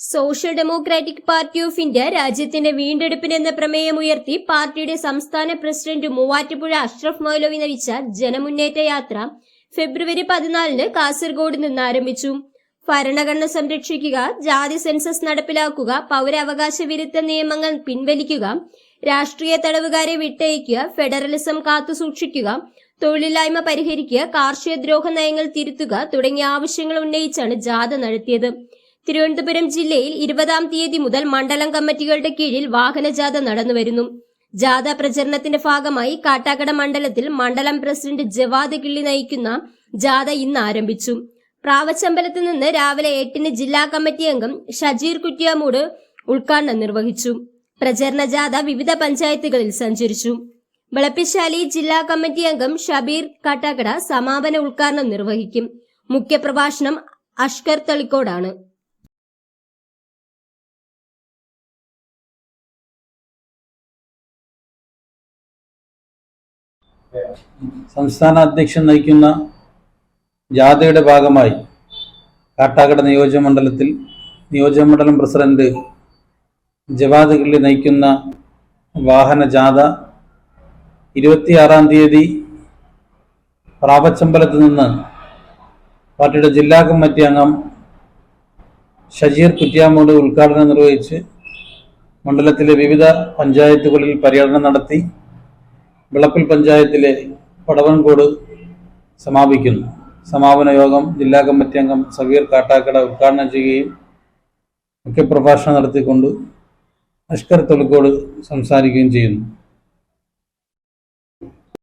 Social democratic party of India രാജ്യത്തിന്റെ വീണ്ടെടുപ്പിനെന്ന പ്രമേയമുയർത്തി പാർട്ടിയുടെ സംസ്ഥാന പ്രസിഡന്റ് മൂവാറ്റുപുഴ അഷ്റഫ് മൗലവി നയിച്ച ജനമുന്നേറ്റ യാത്ര ഫെബ്രുവരി 14 കാസർഗോഡ് നിന്ന് ആരംഭിച്ചു. ഭരണഘടന സംരക്ഷിക്കുക, ജാതി സെൻസസ് നടപ്പിലാക്കുക, പൗരാവകാശ വിരുദ്ധ നിയമങ്ങൾ പിൻവലിക്കുക, രാഷ്ട്രീയ തടവുകാരെ വിട്ടയക്കുക, ഫെഡറലിസം കാത്തുസൂക്ഷിക്കുക, തൊഴിലില്ലായ്മ പരിഹരിക്കുക, കാർഷിക ദ്രോഹ നയങ്ങൾ തിരുത്തുക തുടങ്ങിയ ആവശ്യങ്ങൾ ഉന്നയിച്ചാണ് ജാഥ നടത്തിയത്. തിരുവനന്തപുരം ജില്ലയിൽ 20-ാം തീയതി മുതൽ മണ്ഡലം കമ്മിറ്റികളുടെ കീഴിൽ വാഹനജാഥ നടന്നുവരുന്നു. ജാഥ പ്രചരണത്തിന്റെ ഭാഗമായി കാട്ടാക്കട മണ്ഡലത്തിൽ മണ്ഡലം പ്രസിഡന്റ് ജവാദ് കിള്ളി നയിക്കുന്ന ജാഥ ഇന്ന് ആരംഭിച്ചു. പ്രാവച്ചമ്പലത്ത് നിന്ന് രാവിലെ 8-ന് ജില്ലാ കമ്മിറ്റി അംഗം ഷജീർ കുറ്റ്യാമൂട് ഉദ്ഘാടനം നിർവഹിച്ചു. പ്രചരണ ജാഥ വിവിധ പഞ്ചായത്തുകളിൽ സഞ്ചരിച്ചു. വിളപ്പിശാലി ജില്ലാ കമ്മിറ്റി അംഗം ഷബീർ കാട്ടാക്കട സമാപന ഉദ്ഘാടനം നിർവഹിക്കും. മുഖ്യപ്രഭാഷണം അഷ്കർ തളിക്കോടാണ്. സംസ്ഥാന അധ്യക്ഷൻ നയിക്കുന്ന ജാഥയുടെ ഭാഗമായി കാട്ടാക്കട നിയോജകമണ്ഡലം പ്രസിഡന്റ് ജവാദ് കിള്ളി നയിക്കുന്ന വാഹന ജാഥ 26-ാം തീയതി പ്രാവച്ചമ്പലത്ത് നിന്ന് പാർട്ടിയുടെ ജില്ലാ കമ്മിറ്റി അംഗം ഷജീർ കുറ്റ്യാമൂട് ഉദ്ഘാടനം നിർവഹിച്ച് മണ്ഡലത്തിലെ വിവിധ പഞ്ചായത്തുകളിൽ പര്യടനം നടത്തി വിളപ്പിൽ പഞ്ചായത്തിലെ പടവൻകോട് സമാപിക്കുന്നു. സമാപന യോഗം ജില്ലാ കമ്മിറ്റി അംഗം സബീർ കാട്ടാക്കട ഉദ്ഘാടനം ചെയ്യുകയും മുഖ്യപ്രഭാഷണം നടത്തിക്കൊണ്ട് അഷ്കർ തൊളിക്കോട് സംസാരിക്കുകയും ചെയ്യുന്നു.